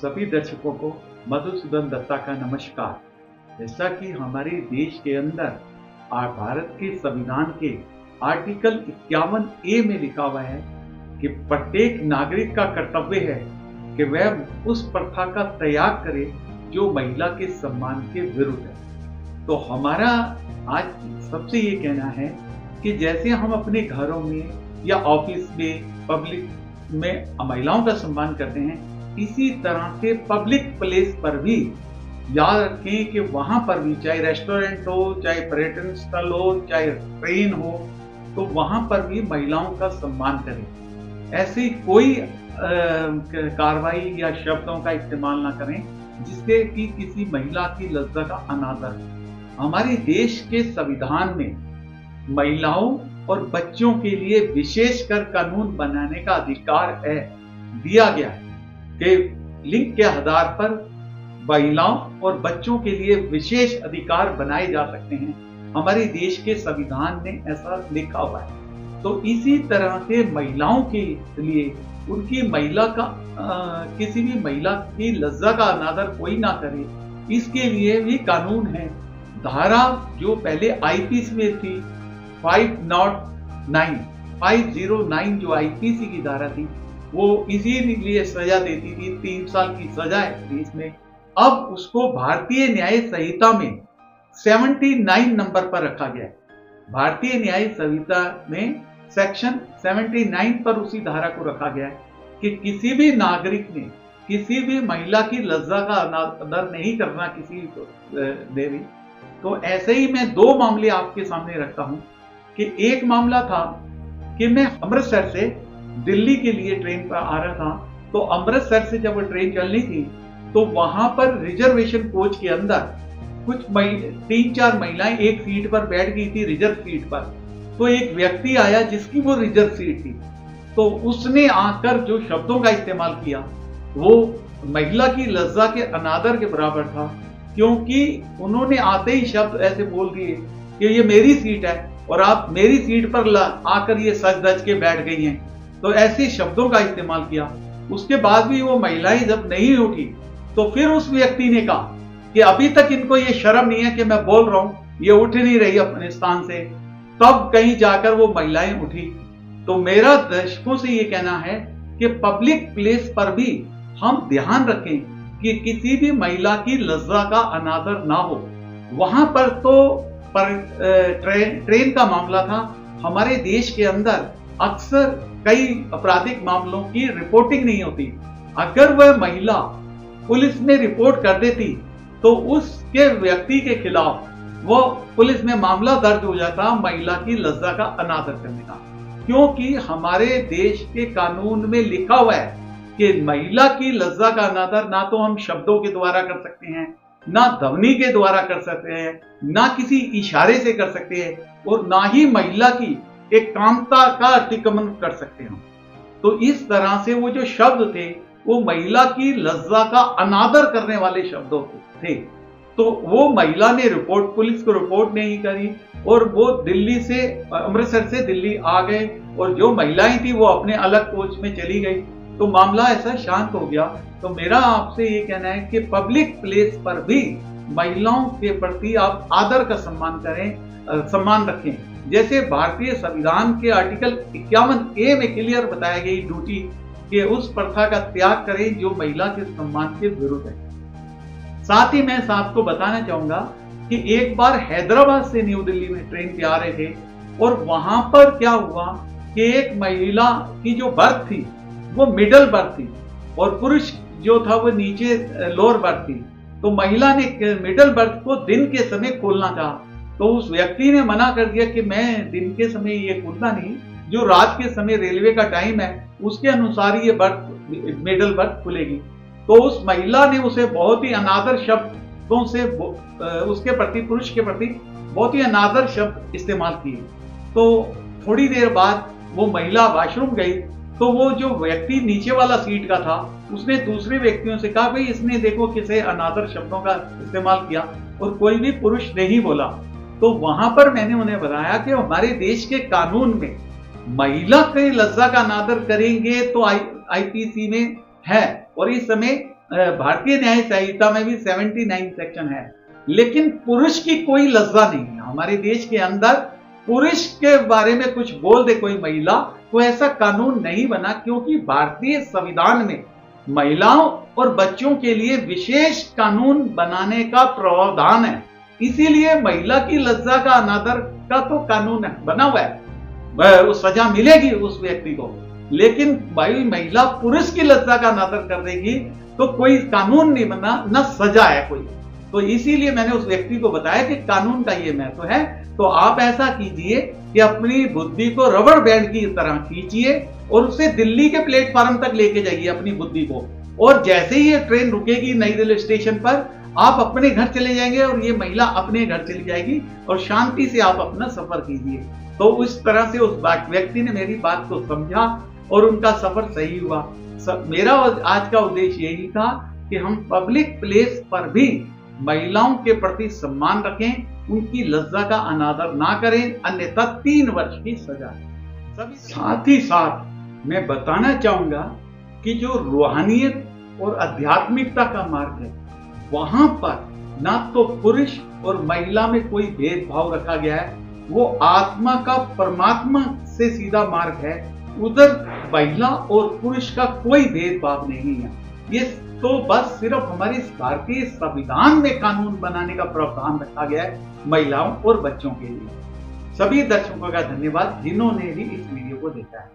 सभी दर्शकों को मधुसूदन दत्ता का नमस्कार। जैसा कि हमारे देश के अंदर भारत के संविधान के आर्टिकल 51A में लिखा हुआ है कि प्रत्येक नागरिक का कर्तव्य है कि वह उस प्रथा का त्याग करे जो महिला के सम्मान के विरुद्ध है। तो हमारा आज सबसे ये कहना है कि जैसे हम अपने घरों में या ऑफिस में पब्लिक में महिलाओं का सम्मान करते हैं, इसी तरह से पब्लिक प्लेस पर भी याद रखें कि वहां पर भी, चाहे रेस्टोरेंट हो, चाहे पर्यटन स्थल हो, चाहे ट्रेन हो, तो वहां पर भी महिलाओं का सम्मान करें। ऐसी कोई कार्रवाई या शब्दों का इस्तेमाल ना करें जिससे कि किसी महिला की लज्जा का अनादर हो। हमारे देश के संविधान में महिलाओं और बच्चों के लिए विशेषकर कानून बनाने का अधिकार है, दिया गया है कि लिंग के आधार पर महिलाओं और बच्चों के लिए विशेष अधिकार बनाए जा सकते हैं। हमारे देश के संविधान में ऐसा लिखा हुआ है। तो इसी तरह से महिलाओं के लिए उनकी महिला का किसी भी महिला की लज्जा का अनादर कोई ना करे, इसके लिए भी कानून है। धारा जो पहले आईपीसी में थी 509 जो आईपीसी की धारा थी, वो इसीलिए सजा देती थी, 3 साल की सजा है इसमें। अब उसको भारतीय न्याय संहिता में 79 नंबर पर रखा गया है। भारतीय न्याय संहिता में सेक्शन 79 पर उसी धारा को रखा गया है कि किसी भी नागरिक ने किसी भी महिला की लज्जा का अनादर नहीं करना किसी देवी। तो ऐसे ही मैं 2 मामले आपके सामने रखता हूं कि एक मामला था कि मैं अमृतसर से दिल्ली के लिए ट्रेन पर आ रहा था। तो अमृतसर से जब ट्रेन चलनी थी तो वहां पर रिजर्वेशन कोच के अंदर कुछ 3-4 महिलाएं एक सीट पर बैठ गई थी, रिजर्व सीट पर। तो एक व्यक्ति आया जिसकी वो रिजर्व सीट थी, तो उसने आकर जो शब्दों का इस्तेमाल किया वो महिला की लज्जा के अनादर के बराबर था, क्योंकि उन्होंने आते ही शब्द ऐसे बोल दिए कि ये मेरी सीट है और आप मेरी सीट पर आकर ये सज धज के बैठ गई हैं। तो ऐसे शब्दों का इस्तेमाल किया। उसके बाद भी वो महिलाएं जब नहीं उठी तो फिर उस व्यक्ति ने कहा कि अभी तक इनको ये शर्म नहीं है कि मैं बोल रहा हूं, ये उठ नहीं रही अपने स्थान से। तब कहीं जाकर वो महिलाएं उठी। तो मेरा दर्शकों से ये कहना है कि पब्लिक प्लेस पर भी हम ध्यान रखें कि किसी भी महिला की लज्जा का अनादर ना हो। वहां पर तो ट्रेन का मामला था। हमारे देश के अंदर अक्सर कई आपराधिक मामलों की रिपोर्टिंग नहीं होती। अगर वह महिला पुलिस में रिपोर्ट कर देती तो उसके व्यक्ति के खिलाफ वो पुलिस में मामला दर्ज हो जाता महिला की लज्जा का अनादर करने का, क्योंकि हमारे देश के कानून में लिखा हुआ है कि महिला की लज्जा का अनादर ना तो हम शब्दों के द्वारा कर सकते हैं, ना ध्वनि के द्वारा कर सकते हैं, ना किसी इशारे से कर सकते हैं, और ना ही महिला की एक कामता का अतिक्रमण कर सकते हैं। तो इस तरह से वो जो शब्द थे वो महिला की लज्जा का अनादर करने वाले शब्दों थे। तो वो महिला ने पुलिस को रिपोर्ट नहीं करी और वो दिल्ली से, अमृतसर से दिल्ली आ गए और जो महिलाएं थी वो अपने अलग कोच में चली गई। तो मामला ऐसा शांत हो गया। तो मेरा आपसे ये कहना है कि पब्लिक प्लेस पर भी महिलाओं के प्रति आप आदर का सम्मान करें, सम्मान रखें। जैसे भारतीय संविधान के आर्टिकल 51A में क्लियर बताया गई ड्यूटी कि उस प्रथा का त्याग करें जो महिला के सम्मान के विरुद्ध है। साथ ही मैं आपको बताना चाहूंगा कि एक बार हैदराबाद से न्यू दिल्ली में ट्रेन पे आ रहे थे और वहां पर क्या हुआ कि एक महिला की जो बर्थ थी वो मिडल बर्थ थी और पुरुष जो था वो नीचे लोअर बर्थ थी। तो महिला ने मिडल बर्थ को दिन के समय खोलना चाहा, तो उस व्यक्ति ने मना कर दिया कि मैं दिन के समय ये खोलना नहीं, जो रात के समय रेलवे का टाइम है उसके अनुसार ये बर्थ मिडल बर्थ खुलेगी। तो उस महिला ने उसे बहुत ही अनादर शब्दों से उसके प्रति, पुरुष के प्रति बहुत ही अनादर शब्द इस्तेमाल किए। तो थोड़ी देर बाद वो महिला वॉशरूम गई तो वो जो व्यक्ति नीचे वाला सीट का था उसने दूसरे व्यक्तियों से कहा भाई इसने देखो किसे अनादर शब्दों का इस्तेमाल किया, और कोई भी पुरुष नहीं बोला। तो वहां पर मैंने उन्हें बताया कि हमारे देश के कानून में महिला के लज्जा का अनादर करेंगे तो आईपीसी में है, और इस समय भारतीय न्याय संहिता में भी 79 सेक्शन है, लेकिन पुरुष की कोई लज्जा नहीं है। हमारे देश के अंदर पुरुष के बारे में कुछ बोल दे कोई महिला तो ऐसा कानून नहीं बना, क्योंकि भारतीय संविधान में महिलाओं और बच्चों के लिए विशेष कानून बनाने का प्रावधान है। इसीलिए महिला की लज्जा का अनादर का तो कानून बना हुआ है, वो सजा मिलेगी उस व्यक्ति को। लेकिन भाई महिला पुरुष की लज्जा का अनादर कर देगी तो कोई कानून नहीं बना, न सजा है कोई। तो इसीलिए मैंने उस व्यक्ति को बताया कि कानून का ये महत्व है। तो आप ऐसा कीजिए कि अपनी बुद्धि को रबड़ बैंड की तरह खींचिए और उसे दिल्ली के प्लेटफॉर्म तक लेके जाइए अपनी बुद्धि को, और जैसे ही ये ट्रेन रुकेगी नई दिल्ली स्टेशन पर, आप अपने घर चले जाएंगे और ये महिला अपने घर चली जाएगी और शांति से आप अपना सफर कीजिए। तो उस तरह से उस व्यक्ति ने मेरी बात को समझा और उनका सफर सही हुआ। मेरा आज का उद्देश्य यही था कि हम पब्लिक प्लेस पर भी महिलाओं के प्रति सम्मान रखें, उनकी लज्जा का अनादर ना करें, अन्यथा 3 वर्ष की सजा है। साथ ही साथ मैं बताना चाहूंगा कि जो रूहानियत और आध्यात्मिकता का मार्ग है, वहां पर ना तो पुरुष और महिला में कोई भेदभाव रखा गया है, वो आत्मा का परमात्मा से सीधा मार्ग है। उधर महिला और पुरुष का कोई भेदभाव नहीं है। ये तो बस सिर्फ हमारे भारतीय संविधान में कानून बनाने का प्रावधान रखा गया है महिलाओं और बच्चों के लिए। सभी दर्शकों का धन्यवाद जिन्होंने भी इस वीडियो को देखा है।